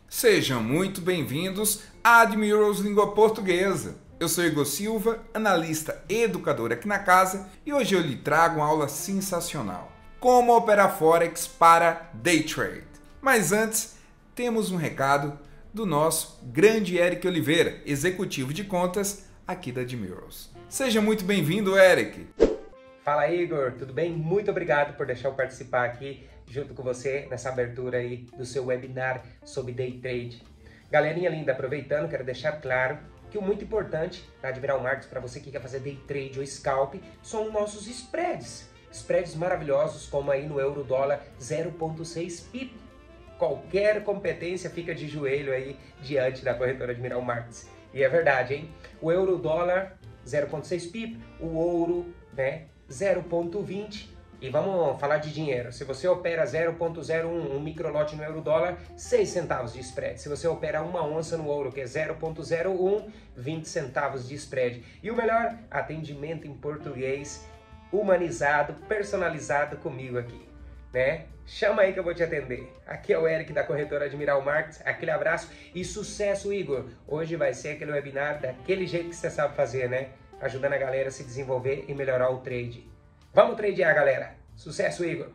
Sejam muito bem-vindos à Admirals Língua Portuguesa. Eu sou Igor Silva, analista e educador aqui na casa, e hoje eu lhe trago uma aula sensacional: como operar Forex para Day Trade. Mas antes, temos um recado do nosso grande Eric Oliveira, executivo de contas aqui da Admirals. Seja muito bem-vindo, Eric. Fala, Igor, tudo bem? Muito obrigado por deixar eu participar aqui junto com você nessa abertura aí do seu webinar sobre Day Trade. Galerinha linda, aproveitando, quero deixar claro que o muito importante na Admiral Markets para você que quer fazer Day Trade ou Scalp são nossos spreads. Spreads maravilhosos, como aí no euro-dólar 0,6 pip. Qualquer competência fica de joelho aí diante da corretora Admiral Markets. E é verdade, hein? O euro-dólar 0,6 pip, o ouro, né, 0,20. E vamos falar de dinheiro. Se você opera 0,01, um microlote no euro-dólar, 6 centavos de spread. Se você opera uma onça no ouro, que é 0,01, 20 centavos de spread. E o melhor, atendimento em português, humanizado, personalizado comigo aqui, né? Chama aí que eu vou te atender. Aqui é o Eric da corretora Admiral Markets. Aquele abraço e sucesso, Igor. Hoje vai ser aquele webinar daquele jeito que você sabe fazer, né? Ajudando a galera a se desenvolver e melhorar o trade. Vamos tradear, galera. Sucesso, Igor.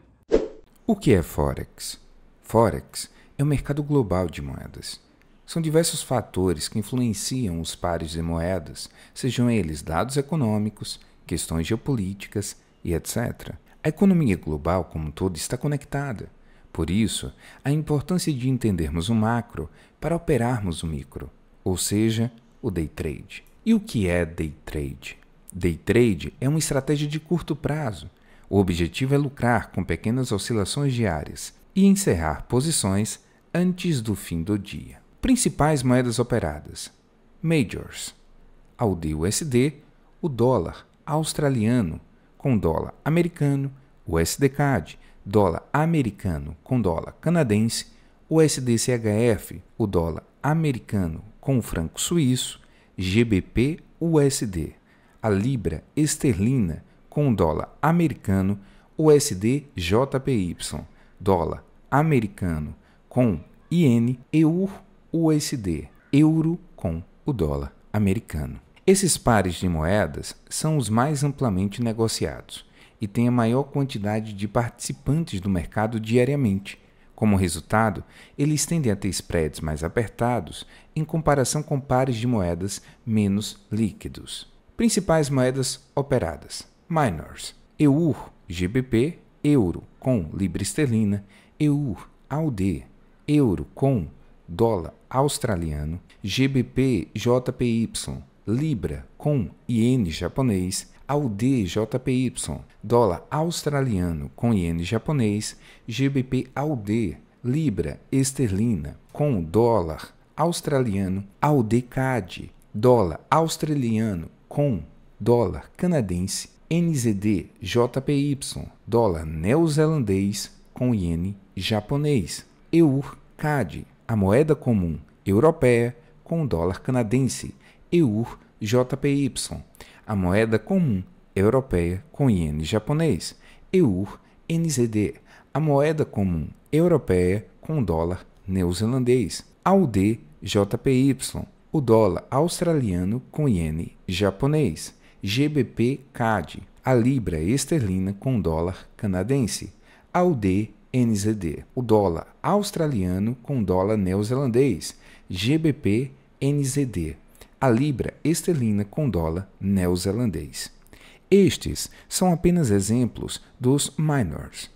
O que é Forex? Forex é um mercado global de moedas. São diversos fatores que influenciam os pares de moedas, sejam eles dados econômicos, questões geopolíticas e etc. A economia global como um todo está conectada. Por isso, a importância de entendermos o macro para operarmos o micro, ou seja, o day trade. E o que é day trade? Day trade é uma estratégia de curto prazo. O objetivo é lucrar com pequenas oscilações diárias e encerrar posições antes do fim do dia. Principais moedas operadas: Majors, AUD/USD, o dólar australiano com dólar americano, USD/CAD, dólar americano com dólar canadense, USD/CHF, o dólar americano com o franco suíço, GBP/USD, a libra esterlina com o dólar americano, USD/JPY, dólar americano com iene, EUR/USD, euro com o dólar americano. Esses pares de moedas são os mais amplamente negociados e têm a maior quantidade de participantes do mercado diariamente. Como resultado, eles tendem a ter spreads mais apertados em comparação com pares de moedas menos líquidos. Principais moedas operadas: Minors, EUR, GBP, euro com libra esterlina, EUR, AUD, euro com dólar australiano, GBP, JPY, libra com iene japonês, AUD/JPY, dólar australiano com iene japonês, GBP AUD, libra esterlina com dólar australiano, AUD/CAD, dólar australiano com dólar canadense, NZD/JPY, dólar neozelandês com iene japonês, EUR/CAD, a moeda comum europeia com dólar canadense, EUR/JPY, a moeda comum europeia com iene japonês, EUR/NZD, a moeda comum europeia com dólar neozelandês, AUD/JPY, o dólar australiano com iene japonês, GBP/CAD, a libra esterlina com dólar canadense, AUD/NZD, o dólar australiano com dólar neozelandês, GBP/NZD, a libra esterlina com dólar neozelandês. Estes são apenas exemplos dos minors.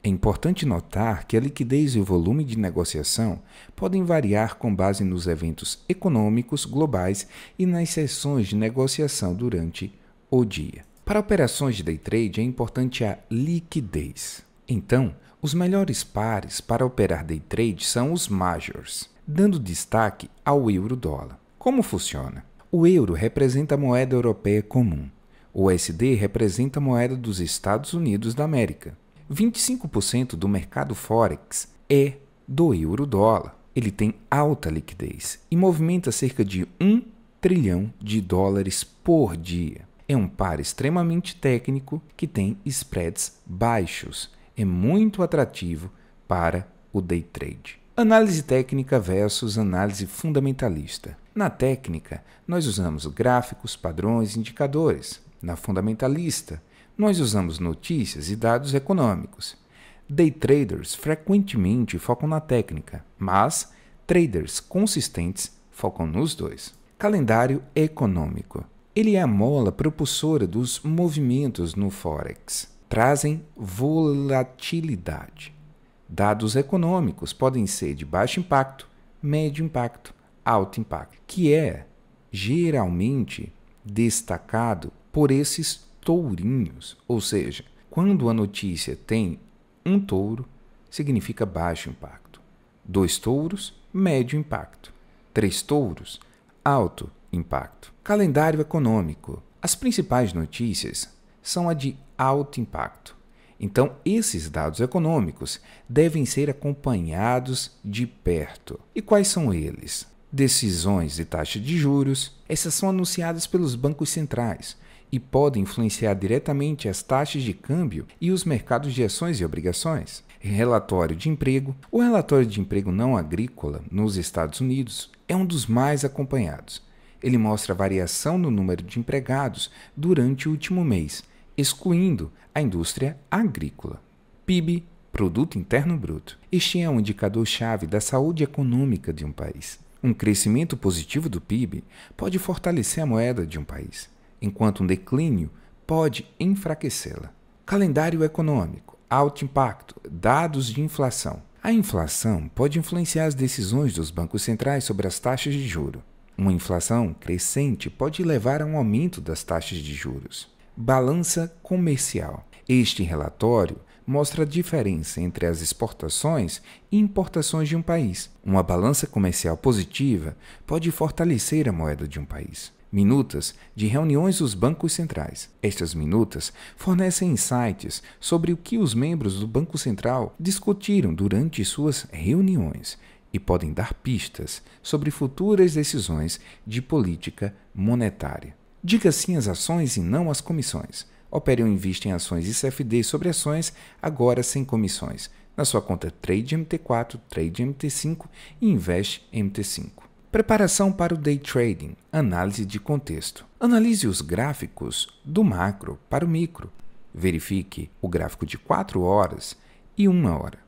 É importante notar que a liquidez e o volume de negociação podem variar com base nos eventos econômicos globais e nas sessões de negociação durante o dia. Para operações de day trade é importante a liquidez. Então, os melhores pares para operar day trade são os majors, dando destaque ao euro-dólar. Como funciona? O euro representa a moeda europeia comum. O USD representa a moeda dos Estados Unidos da América. 25% do mercado Forex é do euro-dólar. Ele tem alta liquidez e movimenta cerca de 1 trilhão de dólares por dia. É um par extremamente técnico que tem spreads baixos. É muito atrativo para o day trade. Análise técnica versus análise fundamentalista. Na técnica, nós usamos gráficos, padrões e indicadores. Na fundamentalista, nós usamos notícias e dados econômicos. Day traders frequentemente focam na técnica, mas traders consistentes focam nos dois. Calendário econômico. Ele é a mola propulsora dos movimentos no Forex. Trazem volatilidade. Dados econômicos podem ser de baixo impacto, médio impacto, alto impacto, que é geralmente destacado por esses tourinhos, ou seja, quando a notícia tem um touro, significa baixo impacto. 2 touros, médio impacto. 3 touros, alto impacto. Calendário econômico. As principais notícias são a de alto impacto. Então, esses dados econômicos devem ser acompanhados de perto. E quais são eles? Decisões de taxa de juros. Essas são anunciadas pelos bancos centrais e podem influenciar diretamente as taxas de câmbio e os mercados de ações e obrigações. Relatório de emprego. O relatório de emprego não agrícola nos Estados Unidos é um dos mais acompanhados. Ele mostra a variação no número de empregados durante o último mês, excluindo a indústria agrícola. PIB, Produto Interno Bruto. Este é um indicador-chave da saúde econômica de um país. Um crescimento positivo do PIB pode fortalecer a moeda de um país, enquanto um declínio pode enfraquecê-la. Calendário econômico, alto impacto, dados de inflação. A inflação pode influenciar as decisões dos bancos centrais sobre as taxas de juros. Uma inflação crescente pode levar a um aumento das taxas de juros. Balança comercial. Este relatório mostra a diferença entre as exportações e importações de um país. Uma balança comercial positiva pode fortalecer a moeda de um país. Minutas de reuniões dos bancos centrais. Estas minutas fornecem insights sobre o que os membros do Banco Central discutiram durante suas reuniões e podem dar pistas sobre futuras decisões de política monetária. Diga sim às ações e não às comissões. Opere ou invista em ações e CFD sobre ações, agora sem comissões. Na sua conta Trade MT4, Trade MT5 e Invest MT5. Preparação para o Day Trading. Análise de contexto. Analise os gráficos do macro para o micro. Verifique o gráfico de 4 horas e 1 hora.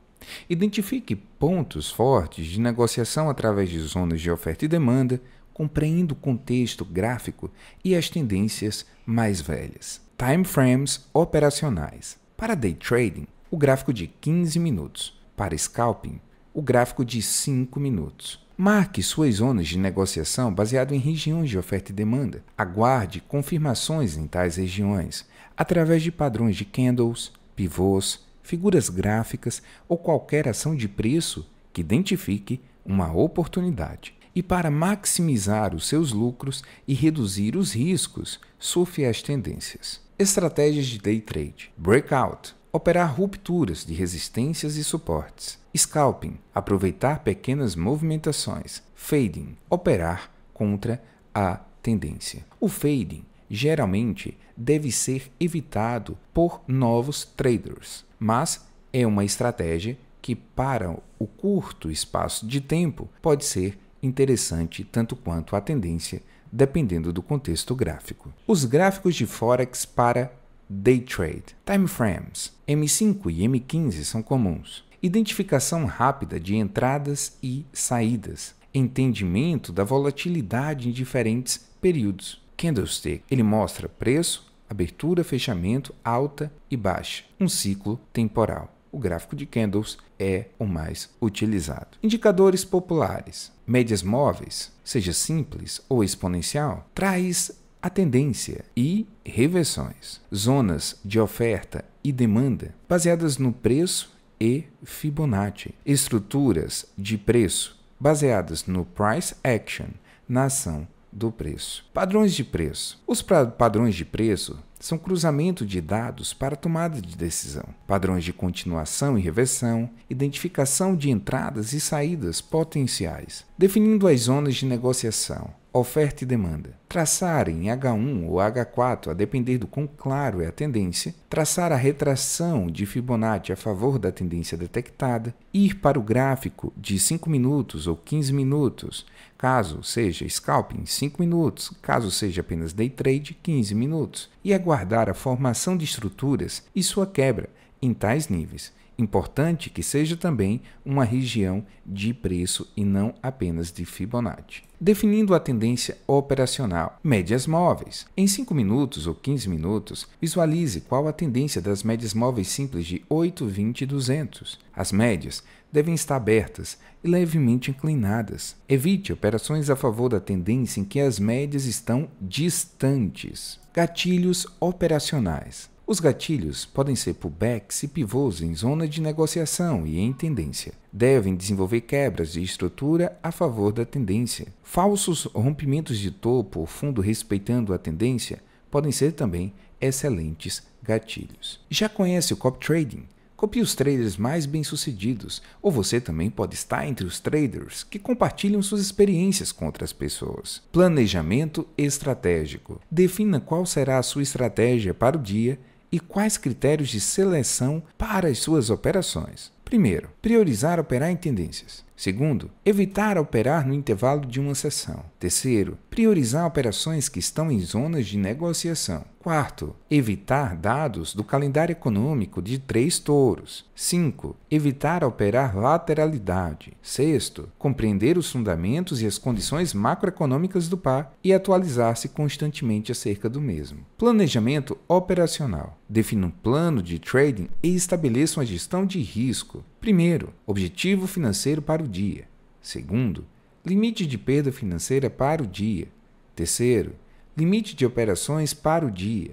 Identifique pontos fortes de negociação através de zonas de oferta e demanda, compreenda o contexto gráfico e as tendências mais velhas. Time frames operacionais. Para day trading, o gráfico de 15 minutos. Para scalping, o gráfico de 5 minutos. Marque suas zonas de negociação baseado em regiões de oferta e demanda. Aguarde confirmações em tais regiões através de padrões de candles, pivôs, figuras gráficas ou qualquer ação de preço que identifique uma oportunidade. E para maximizar os seus lucros e reduzir os riscos, surfe as tendências. Estratégias de day trade. Breakout. Operar rupturas de resistências e suportes. Scalping. Aproveitar pequenas movimentações. Fading. Operar contra a tendência. O fading geralmente deve ser evitado por novos traders, mas é uma estratégia que, para o curto espaço de tempo, pode ser interessante tanto quanto a tendência, dependendo do contexto gráfico. Os gráficos de Forex para Day Trade. Time frames. M5 e M15 são comuns. Identificação rápida de entradas e saídas. Entendimento da volatilidade em diferentes períodos. Candlestick. Ele mostra preço, abertura, fechamento, alta e baixa. Um ciclo temporal. O gráfico de candles é o mais utilizado. Indicadores populares. Médias móveis, seja simples ou exponencial, traz a tendência e reversões. Zonas de oferta e demanda, baseadas no preço e Fibonacci. Estruturas de preço, baseadas no price action, na ação do preço. Padrões de preço. Os padrões de preço são cruzamento de dados para tomada de decisão. Padrões de continuação e reversão, identificação de entradas e saídas potenciais, definindo as zonas de negociação, oferta e demanda. Traçar em H1 ou H4, a depender do quão claro é a tendência. Traçar a retração de Fibonacci a favor da tendência detectada. Ir para o gráfico de 5 minutos ou 15 minutos, caso seja scalping, 5 minutos, caso seja apenas day trade, 15 minutos. E aguardar a formação de estruturas e sua quebra em tais níveis. Importante que seja também uma região de preço e não apenas de Fibonacci. Definindo a tendência operacional. Médias móveis. Em 5 minutos ou 15 minutos, visualize qual a tendência das médias móveis simples de 8, 20 e 200. As médias devem estar abertas e levemente inclinadas. Evite operações a favor da tendência em que as médias estão distantes. Gatilhos operacionais. Os gatilhos podem ser pullbacks e pivôs em zona de negociação e em tendência. Devem desenvolver quebras de estrutura a favor da tendência. Falsos rompimentos de topo ou fundo respeitando a tendência podem ser também excelentes gatilhos. Já conhece o copy trading? Copie os traders mais bem-sucedidos, ou você também pode estar entre os traders que compartilham suas experiências com outras pessoas. Planejamento estratégico. Defina qual será a sua estratégia para o dia e quais critérios de seleção para as suas operações. Primeiro, priorizar operar em tendências. Segundo, evitar operar no intervalo de uma sessão. Terceiro, priorizar operações que estão em zonas de negociação. Quarto, evitar dados do calendário econômico de 3 touros. 5. Evitar operar lateralidade. Sexto, compreender os fundamentos e as condições macroeconômicas do par e atualizar-se constantemente acerca do mesmo. Planejamento operacional. Defina um plano de trading e estabeleça uma gestão de risco. Primeiro, objetivo financeiro para o dia. Segundo, limite de perda financeira para o dia. Terceiro, limite de operações para o dia.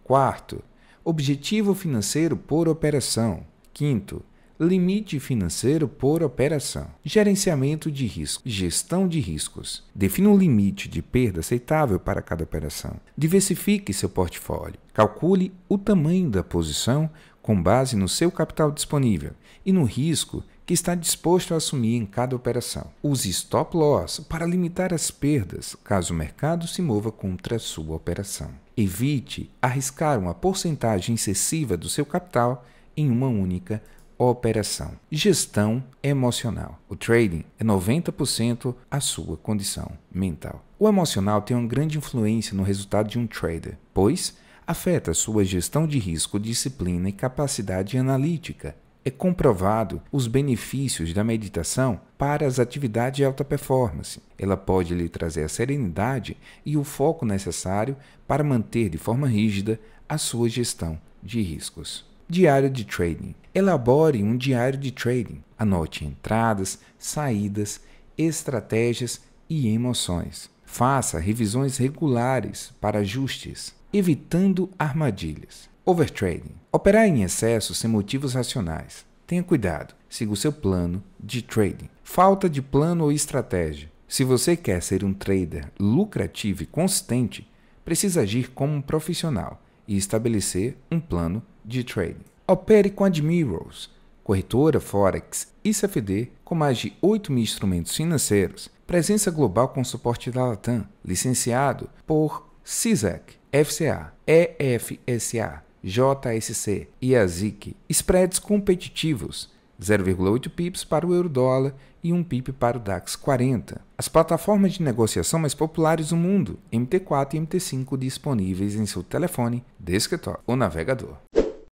Quarto, objetivo financeiro por operação. Quinto, limite financeiro por operação. Gerenciamento de risco. Gestão de riscos. Defina um limite de perda aceitável para cada operação. Diversifique seu portfólio. Calcule o tamanho da posição com base no seu capital disponível e no risco que está disposto a assumir em cada operação. Use stop loss para limitar as perdas caso o mercado se mova contra a sua operação. Evite arriscar uma porcentagem excessiva do seu capital em uma única operação. Gestão emocional. O trading é 90% a sua condição mental. O emocional tem uma grande influência no resultado de um trader, pois afeta sua gestão de risco, disciplina e capacidade analítica. É comprovado os benefícios da meditação para as atividades de alta performance. Ela pode lhe trazer a serenidade e o foco necessário para manter de forma rígida a sua gestão de riscos. Diário de trading. Elabore um diário de trading. Anote entradas, saídas, estratégias e emoções. Faça revisões regulares para ajustes, evitando armadilhas. Overtrading. Operar em excesso sem motivos racionais. Tenha cuidado. Siga o seu plano de trading. Falta de plano ou estratégia. Se você quer ser um trader lucrativo e consistente, precisa agir como um profissional e estabelecer um plano de trading. Opere com Admirals, corretora Forex e CFD com mais de 8 mil instrumentos financeiros, presença global com suporte da Latam, licenciado por CISAC, FCA, EFSA, JSC e ASIC. Spreads competitivos, 0,8 pips para o euro-dólar e 1 pip para o DAX 40. As plataformas de negociação mais populares do mundo, MT4 e MT5, disponíveis em seu telefone, desktop ou navegador.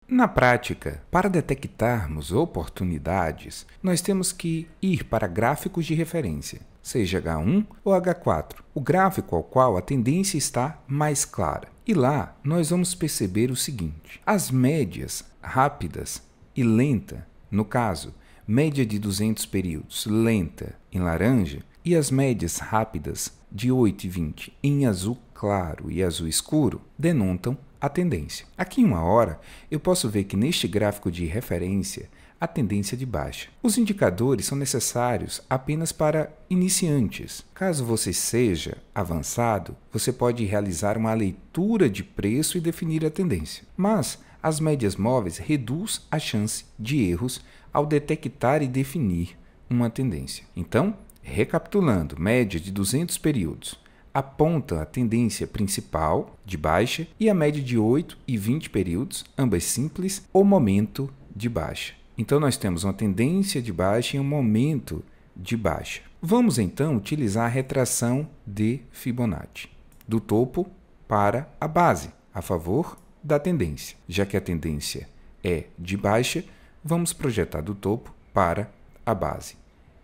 Na prática, para detectarmos oportunidades, nós temos que ir para gráficos de referência, seja H1 ou H4, o gráfico ao qual a tendência está mais clara. E lá nós vamos perceber o seguinte: as médias rápidas e lenta, no caso, média de 200 períodos lenta em laranja e as médias rápidas de 8 e 20 em azul claro e azul escuro, denotam a tendência. Aqui em uma hora, eu posso ver que neste gráfico de referência, a tendência é de baixa. Os indicadores são necessários apenas para iniciantes. Caso você seja avançado, você pode realizar uma leitura de preço e definir a tendência. Mas as médias móveis reduzem a chance de erros ao detectar e definir uma tendência. Então, recapitulando, média de 200 períodos, aponta a tendência principal de baixa e a média de 8 e 20 períodos, ambas simples, o momento de baixa. Então nós temos uma tendência de baixa e um momento de baixa. Vamos então utilizar a retração de Fibonacci, do topo para a base, a favor da tendência. Já que a tendência é de baixa, vamos projetar do topo para a base,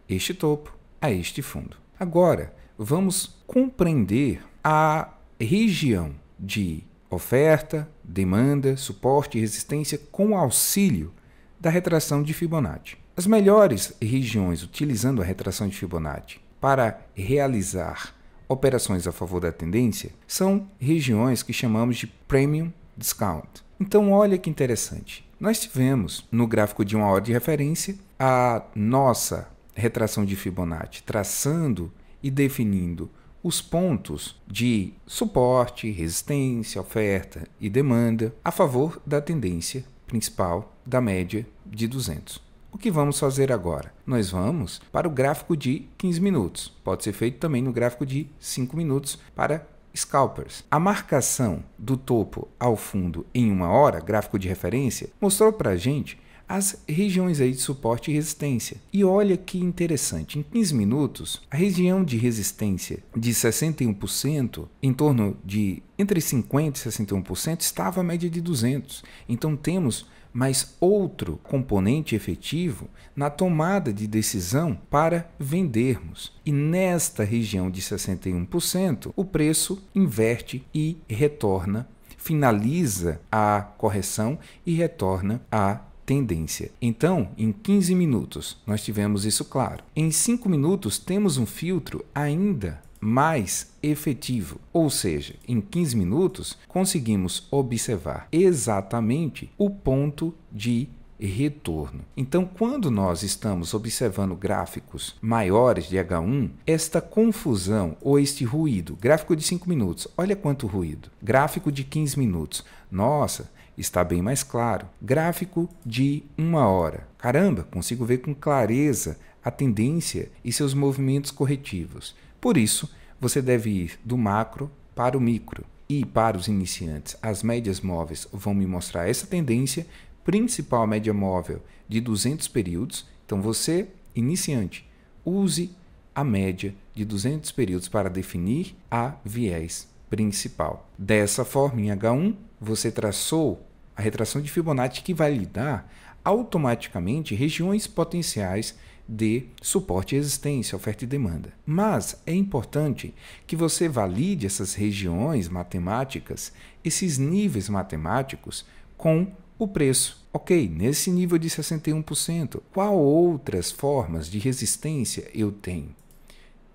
este topo a este fundo. Agora, vamos compreender a região de oferta, demanda, suporte e resistência com o auxílio da retração de Fibonacci. As melhores regiões utilizando a retração de Fibonacci para realizar operações a favor da tendência são regiões que chamamos de Premium Discount. Então, olha que interessante. Nós tivemos no gráfico de 1 hora de referência a nossa retração de Fibonacci traçando e definindo os pontos de suporte, resistência, oferta e demanda a favor da tendência principal da média de 200. O que vamos fazer agora? Nós vamos para o gráfico de 15 minutos. Pode ser feito também no gráfico de 5 minutos para scalpers. A marcação do topo ao fundo em 1 hora, gráfico de referência, mostrou para a gente as regiões aí de suporte e resistência. E olha que interessante, em 15 minutos, a região de resistência de 61%, em torno de entre 50% e 61%, estava a média de 200. Então temos mais outro componente efetivo na tomada de decisão para vendermos. E nesta região de 61%, o preço inverte e retorna, finaliza a correção e retorna a tendência. Então, em 15 minutos, nós tivemos isso claro. Em 5 minutos, temos um filtro ainda mais efetivo, ou seja, em 15 minutos, conseguimos observar exatamente o ponto de retorno. Então, quando nós estamos observando gráficos maiores de H1, esta confusão ou este ruído, gráfico de 5 minutos, olha quanto ruído. Gráfico de 15 minutos, nossa, está bem mais claro. Gráfico de 1 hora, caramba, consigo ver com clareza a tendência e seus movimentos corretivos. Por isso, você deve ir do macro para o micro. E para os iniciantes, as médias móveis vão me mostrar essa tendência, principal média móvel de 200 períodos. Então, você, iniciante, use a média de 200 períodos para definir a viés principal. Dessa forma, em H1, você traçou a retração de Fibonacci que vai lhe dar automaticamente regiões potenciais de suporte e resistência, oferta e demanda. Mas é importante que você valide essas regiões matemáticas, esses níveis matemáticos, com o preço. Ok, nesse nível de 61%, qual outras formas de resistência eu tenho?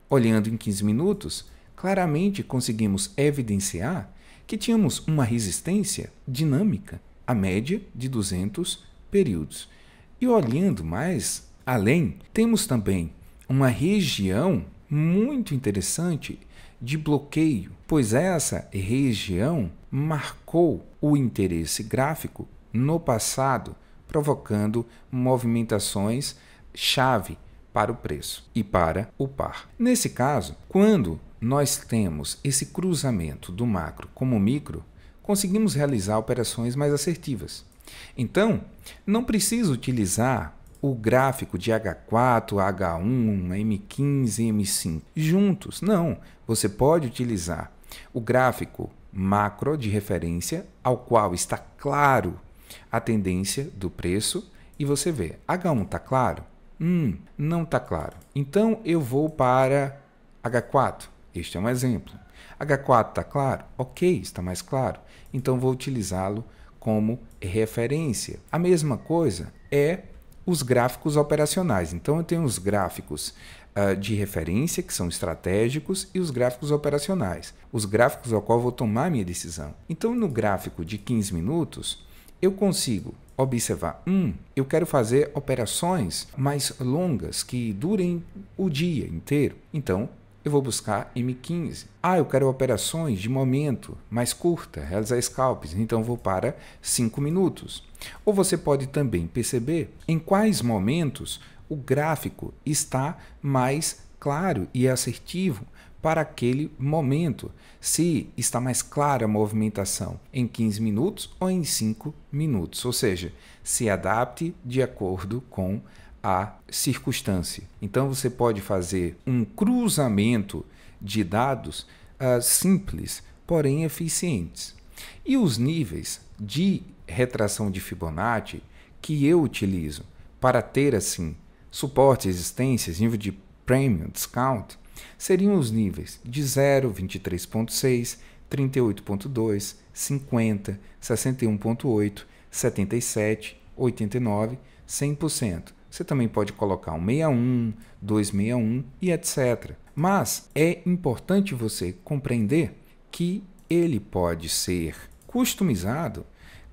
Olhando em 15 minutos, claramente conseguimos evidenciar que tínhamos uma resistência dinâmica, a média de 200 períodos. E olhando mais além, temos também uma região muito interessante de bloqueio, pois essa região marcou o interesse gráfico no passado, provocando movimentações chave para o preço e para o par. Nesse caso, quando nós temos esse cruzamento do macro como micro, conseguimos realizar operações mais assertivas. Então, não precisa utilizar o gráfico de H4, H1, M15 e M5 juntos. Não, você pode utilizar o gráfico macro de referência, ao qual está claro a tendência do preço, e você vê, H1 está claro? Não está claro. Então, eu vou para H4. Este é um exemplo. H4 está claro? Ok, está mais claro. Então, vou utilizá-lo como referência. A mesma coisa é os gráficos operacionais. Então, eu tenho os gráficos de referência, que são estratégicos, e os gráficos operacionais. Os gráficos ao qual eu vou tomar minha decisão. Então, no gráfico de 15 minutos, eu consigo observar, eu quero fazer operações mais longas, que durem o dia inteiro. Então, eu vou buscar M15. Eu quero operações de momento mais curta, realizar scalps, então vou para 5 minutos. Ou você pode também perceber em quais momentos o gráfico está mais claro e assertivo para aquele momento, se está mais clara a movimentação em 15 minutos ou em 5 minutos, ou seja, se adapte de acordo com a circunstância. Então você pode fazer um cruzamento de dados simples, porém eficientes. E os níveis de retração de Fibonacci que eu utilizo para ter assim suporte, existências, nível de premium, discount, seriam os níveis de 0, 23.6, 38.2, 50, 61.8, 77, 89, 100%. Você também pode colocar um 61, 261 e etc. Mas é importante você compreender que ele pode ser customizado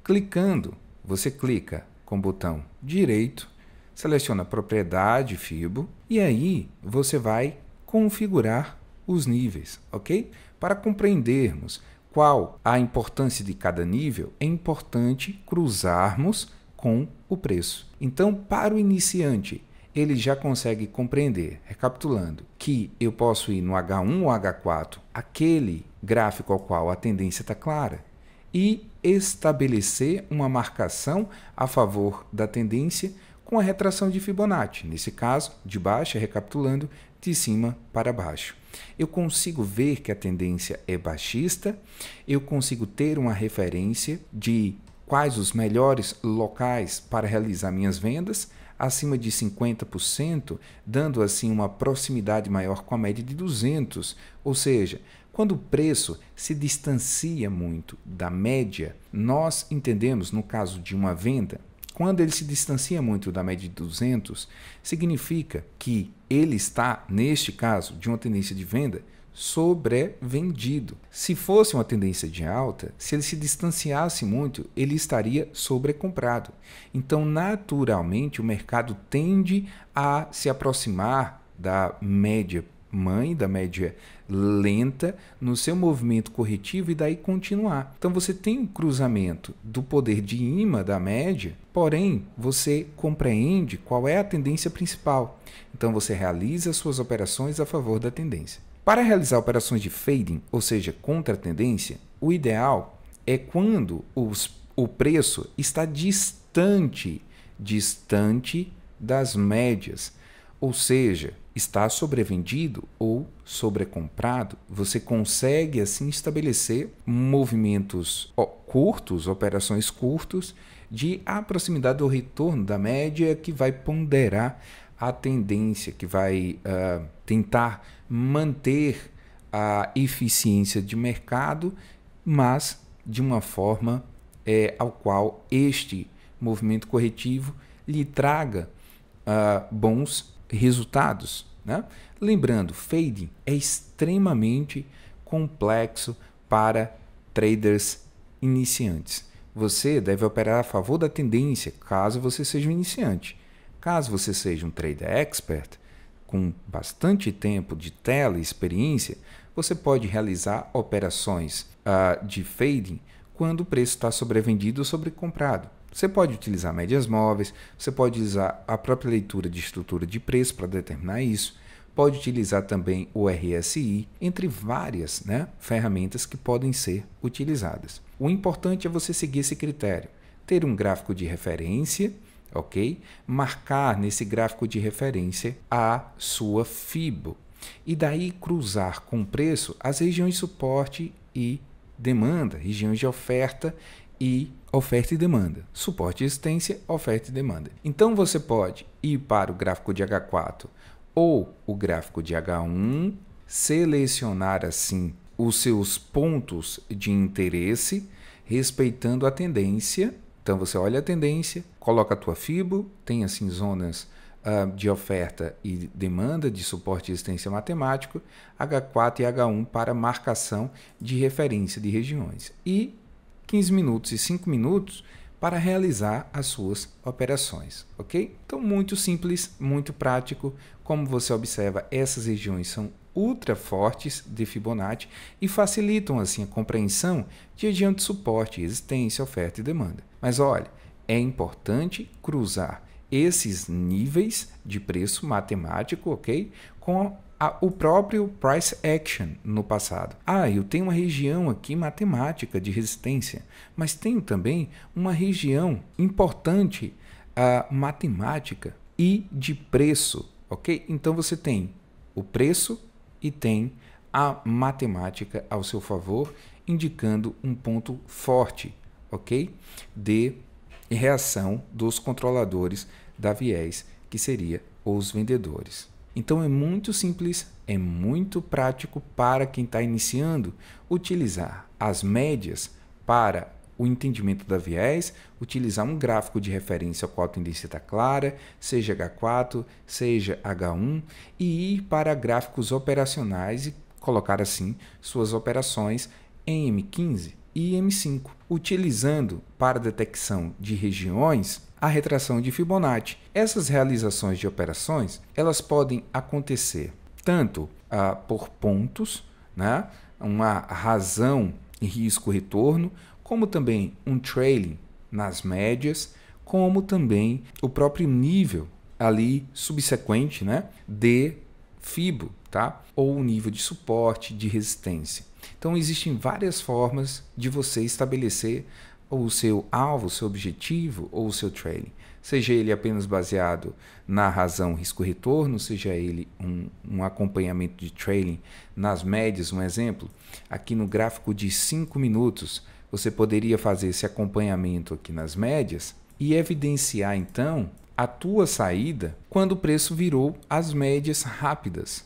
clicando. Você clica com o botão direito, seleciona propriedade Fibo e aí você vai configurar os níveis, ok? Para compreendermos qual a importância de cada nível, é importante cruzarmos com o preço. Então, para o iniciante, ele já consegue compreender, recapitulando, que eu posso ir no H1 ou H4, aquele gráfico ao qual a tendência está clara, e estabelecer uma marcação a favor da tendência com a retração de Fibonacci, nesse caso, de baixa, recapitulando, de cima para baixo. Eu consigo ver que a tendência é baixista, eu consigo ter uma referência de quais os melhores locais para realizar minhas vendas, acima de 50%, dando assim uma proximidade maior com a média de 200, ou seja, quando o preço se distancia muito da média, nós entendemos, no caso de uma venda, quando ele se distancia muito da média de 200, significa que ele está, neste caso, de uma tendência de venda, sobrevendido. Se fosse uma tendência de alta, se ele se distanciasse muito, ele estaria sobrecomprado. Então, naturalmente, o mercado tende a se aproximar da média mãe, da média lenta, no seu movimento corretivo e daí continuar. Então, você tem um cruzamento do poder de imã da média, porém, você compreende qual é a tendência principal. Então, você realiza suas operações a favor da tendência. Para realizar operações de fading, ou seja, contra a tendência, o ideal é quando o preço está distante das médias, ou seja, está sobrevendido ou sobrecomprado. Você consegue assim estabelecer movimentos curtos, operações curtas, de a proximidade do retorno da média que vai ponderar a tendência, que vai tentar manter a eficiência de mercado, mas de uma forma ao qual este movimento corretivo lhe traga bons resultados, né? Lembrando, fading é extremamente complexo para traders iniciantes. Você deve operar a favor da tendência caso você seja um iniciante. Caso você seja um trader expert, com bastante tempo de tela e experiência, você pode realizar operações de fading quando o preço está sobrevendido ou sobrecomprado. Você pode utilizar médias móveis, você pode usar a própria leitura de estrutura de preço para determinar isso, pode utilizar também o RSI, entre várias ferramentas que podem ser utilizadas. O importante é você seguir esse critério, ter um gráfico de referência, ok? Marcar nesse gráfico de referência a sua FIBO e daí cruzar com o preço as regiões de suporte e demanda, regiões de oferta e demanda, suporte e resistência, oferta e demanda. Então você pode ir para o gráfico de H4 ou o gráfico de H1, selecionar assim os seus pontos de interesse, respeitando a tendência. Então você olha a tendência, coloca a tua FIBO, tem assim zonas de oferta e demanda, de suporte e resistência matemático, H4 e H1 para marcação de referência de regiões. E 15 minutos e 5 minutos para realizar as suas operações, ok? Então, muito simples, muito prático. Como você observa, essas regiões são ultra fortes de Fibonacci e facilitam assim a compreensão de região de suporte, resistência, oferta e demanda. Mas olha, é importante cruzar esses níveis de preço matemático, ok? Com o próprio price action no passado. Eu tenho uma região aqui matemática de resistência, mas tenho também uma região importante matemática e de preço, ok? Então você tem o preço e tem a matemática ao seu favor, indicando um ponto forte, ok? De reação dos controladores da viés, que seria os vendedores. Então é muito simples, é muito prático para quem está iniciando utilizar as médias para o entendimento da viés, utilizar um gráfico de referência ao qual a tendência está clara, seja H4, seja H1, e ir para gráficos operacionais e colocar assim suas operações em M15 e M5, utilizando para detecção de regiões a retração de Fibonacci. Essas realizações de operações, elas podem acontecer tanto por pontos, né? Uma razão e risco-retorno, como também um trailing nas médias, como também o próprio nível ali subsequente, né? De Fibo, tá? Ou o nível de suporte, de resistência. Então existem várias formas de você estabelecer o seu alvo, o seu objetivo ou o seu trailing. Seja ele apenas baseado na razão risco-retorno, seja ele um acompanhamento de trailing nas médias, um exemplo. Aqui no gráfico de 5 minutos, você poderia fazer esse acompanhamento aqui nas médias e evidenciar então a tua saída quando o preço virou as médias rápidas.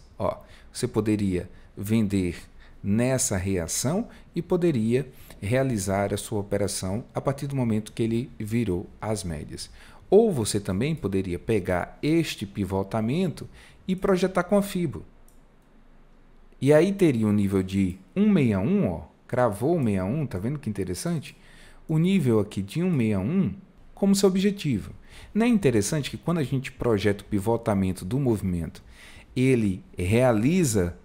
Você poderia vender nessa reação e poderia realizar a sua operação a partir do momento que ele virou as médias. Ou você também poderia pegar este pivotamento e projetar com a Fibo. E aí teria um nível de 161, cravou 161, tá vendo que interessante? O nível aqui de 161 como seu objetivo. Não é interessante que quando a gente projeta o pivotamento do movimento, ele realiza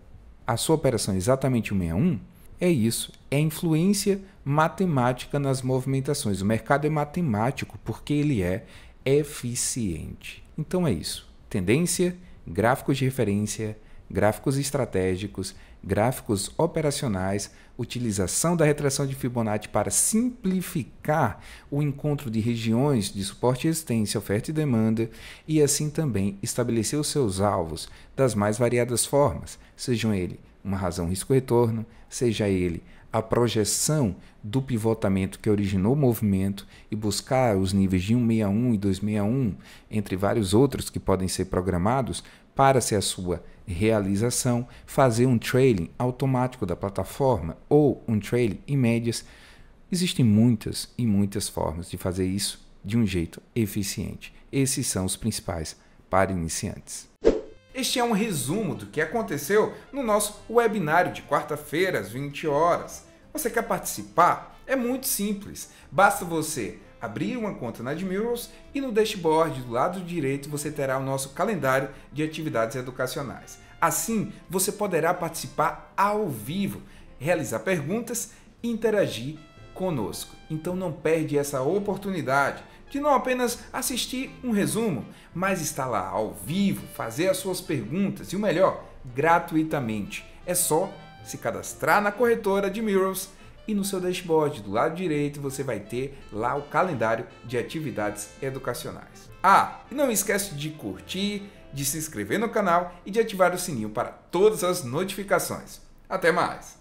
a sua operação exatamente 161? É isso, é influência matemática nas movimentações. O mercado é matemático porque ele é eficiente. Então é isso. Tendência, gráficos de referência, gráficos estratégicos, gráficos operacionais, utilização da retração de Fibonacci para simplificar o encontro de regiões de suporte e resistência, oferta e demanda, e assim também estabelecer os seus alvos das mais variadas formas, sejam ele uma razão risco-retorno, seja ele a projeção do pivotamento que originou o movimento e buscar os níveis de 161 e 261, entre vários outros que podem ser programados para ser a sua realização, fazer um trailing automático da plataforma ou um trailing em médias. Existem muitas e muitas formas de fazer isso de um jeito eficiente. Esses são os principais para iniciantes. Este é um resumo do que aconteceu no nosso webinário de quarta-feira, às 20 horas. Você quer participar? É muito simples. Basta você abrir uma conta na Admirals e no dashboard do lado direito você terá o nosso calendário de atividades educacionais. Assim, você poderá participar ao vivo, realizar perguntas e interagir conosco. Então não perde essa oportunidade de não apenas assistir um resumo, mas estar lá ao vivo, fazer as suas perguntas e o melhor, gratuitamente. É só se cadastrar na corretora de Admirals e no seu dashboard do lado direito você vai ter lá o calendário de atividades educacionais. E não esquece de curtir, de se inscrever no canal e de ativar o sininho para todas as notificações. Até mais!